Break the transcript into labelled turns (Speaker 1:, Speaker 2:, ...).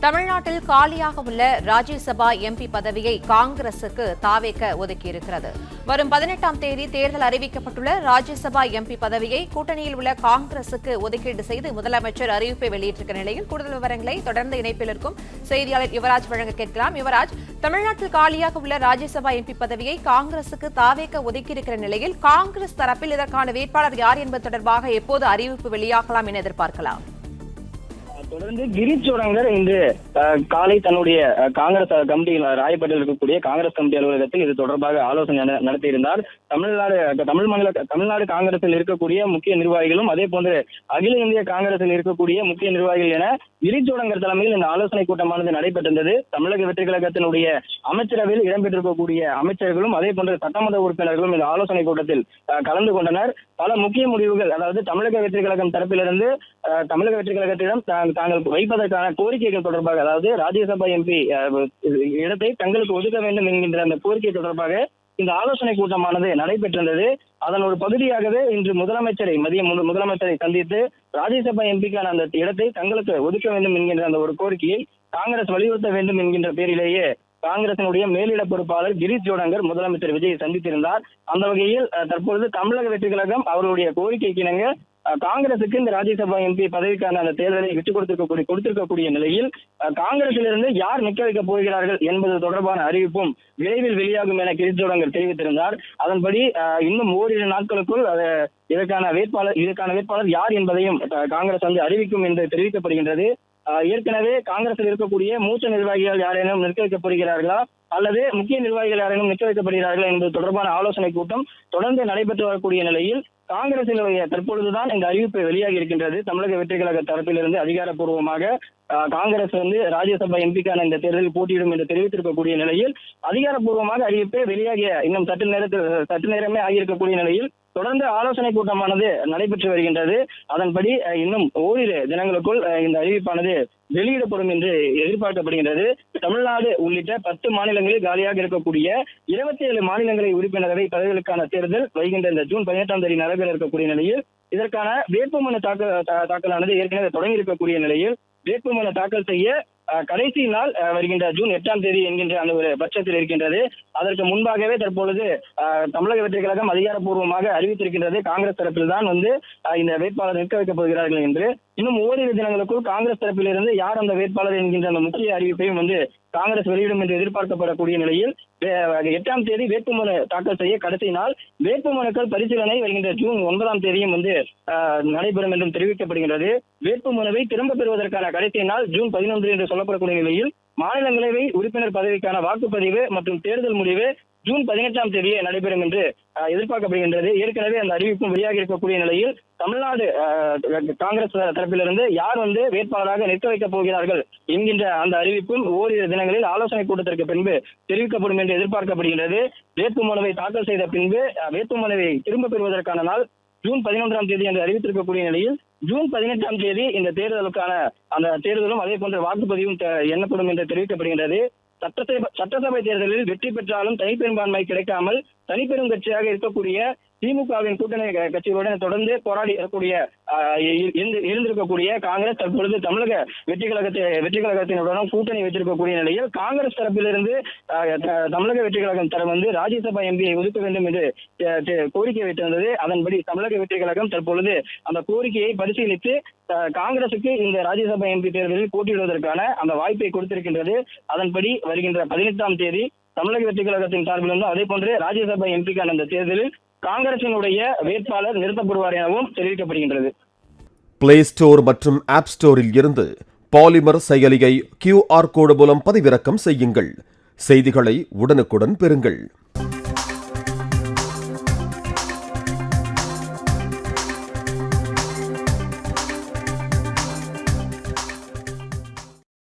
Speaker 1: தமிழ்நாட்டில் காலியாக உள்ள ராஜ்யசபா எம்பி பதவியை காங்கிரசுக்கு தாவேக ஒதுக்கியிருக்கிறது. வரும் 18ஆம் தேதி தேர்தல் அறிவிக்கப்பட்டுள்ள ராஜ்யசபா எம்பி பதவியை கூட்டணியில் உள்ள காங்கிரசுக்கு ஒதுக்கீடு செய்து முதலமைச்சர் அறிவிப்பை வெளியிட்டிருக்கிற நிலையில் கூடுதல் விவரங்களை தொடர்ந்து இணைப்பில் இருக்கும் செய்தியாளர் யுவராஜ் வழங்க கேட்கலாம். யுவராஜ், தமிழ்நாட்டில் காலியாக உள்ள ராஜ்யசபா எம்பி பதவியை காங்கிரசுக்கு தாவேக ஒதுக்கியிருக்கிற நிலையில் காங்கிரஸ் தரப்பில் இதற்கான வேட்பாளர் யார் என்பது தொடர்பாக எப்போது அறிவிப்பு வெளியாகலாம் என எதிர்பார்க்கலாம்?
Speaker 2: தொடர்ந்து கிரீஷ் சோடங்கர் இன்று காலை தன்னுடைய காங்கிரஸ் கமிட்டியில் ராயப்பேட்டையில் இருக்கக்கூடிய காங்கிரஸ் கமிட்டி அலுவலகத்தில் இது தொடர்பாக ஆலோசனை நடத்தியிருந்தார். தமிழ்நாடு காங்கிரஸில் இருக்கக்கூடிய முக்கிய நிர்வாகிகளும் அதே போன்று அகில இந்திய காங்கிரஸில் இருக்கக்கூடிய முக்கிய நிர்வாகிகள் என கிரீஷ் சோடங்கர் தலைமையில் இந்த ஆலோசனை கூட்டமானது நடைபெற்றிருந்தது. தமிழக வெற்றி கழகத்தினுடைய அமைச்சரவையில் இடம்பெற்றிருக்கக்கூடிய அமைச்சர்களும் அதே போன்ற சட்டமன்ற உறுப்பினர்களும் இந்த ஆலோசனை கூட்டத்தில் கலந்து கொண்டனர். பல முக்கிய முடிவுகள், அதாவது தமிழக வெற்றி கழகம் தரப்பிலிருந்து தமிழக வெற்றி கழகத்திடம் தாங்கள் வைப்பதற்கான கோரிக்கைகள் தொடர்பாக, அதாவது ராஜ்யசபா எம்பி இடத்தை தங்களுக்கு ஒதுக்க வேண்டும் என்கின்ற அந்த கோரிக்கை தொடர்பாக இந்த ஆலோசனை கூட்டமானது நடைபெற்றிருந்தது. அதன் ஒரு பகுதியாகவே இன்று முதலமைச்சரை சந்தித்து ராஜ்யசபா எம்பிக்கான அந்த இடத்தை தங்களுக்கு ஒதுக்க வேண்டும் என்கின்ற அந்த ஒரு கோரிக்கையை காங்கிரஸ் வலியுறுத்த வேண்டும் என்கின்ற பேரிலேயே காங்கிரசினுடைய மேலிட பொறுப்பாளர் கிரீஷ் சோடங்கர் முதலமைச்சர் விஜயை சந்தித்திருந்தார். அந்த வகையில் தற்பொழுது தமிழக வெற்றி கழகம் அவருடைய கோரிக்கைக்கு இணங்க காங்கிரசுக்கு இந்த ராஜ்யசபா எம்பி பதவிக்கான அந்த தேர்தலை விட்டுக் கொடுத்திருக்கக்கூடிய நிலையில் காங்கிரசிலிருந்து யார் நிற்க வைக்கப் போகிறார்கள் என்பது தொடர்பான அறிவிப்பும் விரைவில் வெளியாகும் என கிரீஷ் சோடங்கர் தெரிவித்திருந்தார். அதன்படி இன்னும் ஓரிரு நாட்களுக்குள் இதற்கான வேட்பாளர் யார் என்பதையும் காங்கிரஸ் அறிவிக்கும் என்று தெரிவிக்கப்படுகின்றது. ஏற்கனவே காங்கிரஸில் இருக்கக்கூடிய மூத்த நிர்வாகிகள் யாரேனும் நிற்க வைக்கப்படுகிறார்களா அல்லது முக்கிய நிர்வாகிகள் யாரேனும் நிற்க வைக்கப்படுகிறார்களா என்பது தொடர்பான ஆலோசனை கூட்டம் தொடர்ந்து நடைபெற்று வரக்கூடிய நிலையில் காங்கிரசினுடைய தற்பொழுதுதான் இந்த அறிவிப்பு வெளியாகி இருக்கின்றது. தமிழக வெற்றி கழக தரப்பிலிருந்து அதிகாரப்பூர்வமாக காங்கிரஸ் ராஜ்யசபா எம்பிக்கான இந்த தேர்தலில் போட்டியிடும் என்று தெரிவித்திருக்கக்கூடிய நிலையில் அதிகாரப்பூர்வமாக அறிவிப்பே வெளியாகிய இன்னும் சற்று நேரமே ஆகியிருக்கக்கூடிய நிலையில் தொடர்ந்து ஆலோசனை கூட்டமானது நடைபெற்று வருகின்றது. அதன்படி இன்னும் ஓரிரு தினங்களுக்குள் இந்த அறிவிப்பானது வெளியிடப்படும் என்று எதிர்பார்க்கப்படுகின்றது. தமிழ்நாடு உள்ளிட்ட 10 மாநிலங்களில் காலியாக இருக்கக்கூடிய 27 மாநிலங்களை உறுப்பினரவை பதவிகளுக்கான தேர்தல் வருகின்ற இந்த ஜூன் 18ஆம் தேதி நடைபெற இருக்கக்கூடிய நிலையில் இதற்கான வேட்புமனு தாக்கலானது ஏற்கனவே தொடங்கி இருக்கக்கூடிய நிலையில் வேட்புமனு தாக்கல் செய்ய கடைசி நாள் வருகின்ற ஜூன் 8ஆம் தேதி என்கின்ற அந்த ஒரு பட்சத்தில் இருக்கின்றது. அதற்கு முன்பாகவே தற்பொழுது தமிழக வெற்றி கழகம் அதிகாரப்பூர்வமாக அறிவித்திருக்கின்றது காங்கிரஸ் தரப்பில் தான் இந்த வேட்பாளர் நிற்க வைக்கப் போகிறார்கள் என்று. இன்னும் ஓரிரு தினங்களுக்குள் காங்கிரஸ் தரப்பிலிருந்து யார் அந்த வேட்பாளர் என்கின்ற அந்த முக்கிய அறிவிப்பையும் காங்கிரஸ் வெளியிடும் என்று எதிர்பார்க்கப்படக்கூடிய நிலையில் 8ஆம் தேதி வேட்புமனு தாக்கல் செய்ய கடைசி நாள். வேட்புமனுக்கள் பரிசீலனை வருகின்ற ஜூன் 9ஆம் தேதியும் நடைபெறும் என்றும் தெரிவிக்கப்படுகின்றது. வேட்புமனுவை திரும்ப பெறுவதற்கான கடைசி நாள் ஜூன் 11 என்று சொல்லப்படக்கூடிய நிலையில் மாநிலங்களவை உறுப்பினர் பதவிக்கான வாக்குப்பதிவு மற்றும் தேர்தல் முடிவு ஜூன் 18ஆம் தேதியே நடைபெறும் என்று எதிர்பார்க்கப்படுகின்றது. ஏற்கனவே அந்த அறிவிப்பும் வெளியாகி இருக்கக்கூடிய நிலையில் தமிழ்நாடு காங்கிரஸ் தரப்பிலிருந்து யார் வேட்பாளராக நிற்க வைக்கப் போகிறார்கள் என்கின்ற அந்த அறிவிப்பும் ஓரிரு தினங்களில் ஆலோசனை கூட்டத்திற்கு பின்பு தெரிவிக்கப்படும் என்று எதிர்பார்க்கப்படுகின்றது. வேட்புமனுவை தாக்கல் செய்த பின்பு வேட்புமனுவை திரும்ப பெறுவதற்கான நாள் ஜூன் 11ஆம் தேதி என்று அறிவித்திருக்கக்கூடிய நிலையில் ஜூன் 18ஆம் தேதி இந்த தேர்தலுக்கான அந்த தேர்தலும் அதே போன்ற வாக்குப்பதிவும் எண்ணப்படும் என்று தெரிவிக்கப்படுகின்றது. சட்டசபை தேர்தலில் வெற்றி பெற்றாலும் தனிப்பெரும்பான்மை கிடைக்காமல் தனிப்பெரும் கட்சியாக இருக்கக்கூடிய திமுகவின் கூட்டணி கட்சிகளுடன் தொடர்ந்து போராடி இருந்திருக்கக்கூடிய காங்கிரஸ் தற்பொழுது தமிழக வெற்றி கழகத்தினுடன் கூட்டணி வைத்திருக்கக்கூடிய நிலையில் காங்கிரஸ் தரப்பிலிருந்து தமிழக வெற்றி கழகம் தரப்பு ராஜ்யசபா எம்பியை ஒதுக்க வேண்டும் என்று கோரிக்கை வைத்திருந்தது. அதன்படி தமிழக வெற்றி கழகம் தற்பொழுது அந்த கோரிக்கையை பரிசீலித்து காங்கிரசுக்கு இந்த ராஜ்யசபா எம்பி தேர்தலில் போட்டியிடுவதற்கான அந்த வாய்ப்பை கொடுத்திருக்கின்றது. அதன்படி வருகின்ற 18ஆம் தேதி தமிழக வெற்றி கழகத்தின் சார்பில் அதே போன்று ராஜ்யசபா எம்பிக்கான அந்த தேர்தலில் காங்கிரசினுடைய வேட்பாளர் நிறுத்தப்படுவார் எனவும் தெரிவிக்கப்படுகின்றது.
Speaker 3: பிளே ஸ்டோர் மற்றும் ஆப் ஸ்டோரில் இருந்து பாலிமர் செயலியை QR கோடு மூலம் பதிவிறக்கம் செய்யுங்கள். செய்திகளை உடனுக்குடன் பெறுங்கள்.